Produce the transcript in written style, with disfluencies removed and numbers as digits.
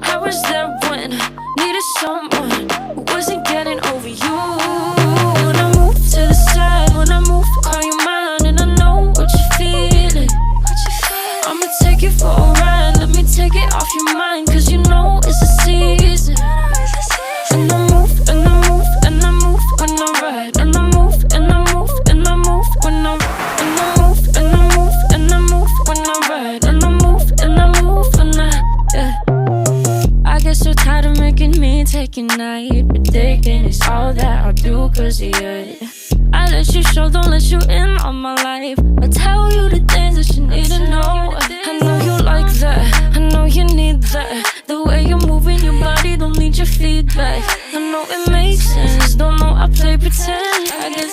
I was there when I needed someone who wasn't getting over you. When I move to the side, when I move, call you mine, and I know what you're feeling. I'ma take you for a ride, let me take it off your mind, cause you know it's a season. And I move, and I move, and I move when I ride, and I move, and I move, and I move when I move, and I move, and I move when I ride, and I move, and I move when yeah. I get so tired of making me take a night, predicting it's all that I'll do cause of you. I let you show, don't let you in on my life. I tell you the things that you need to know. I know you like that, I know you need that. The way you're moving your body, don't need your feedback. I know it makes sense, don't know I play pretend. I get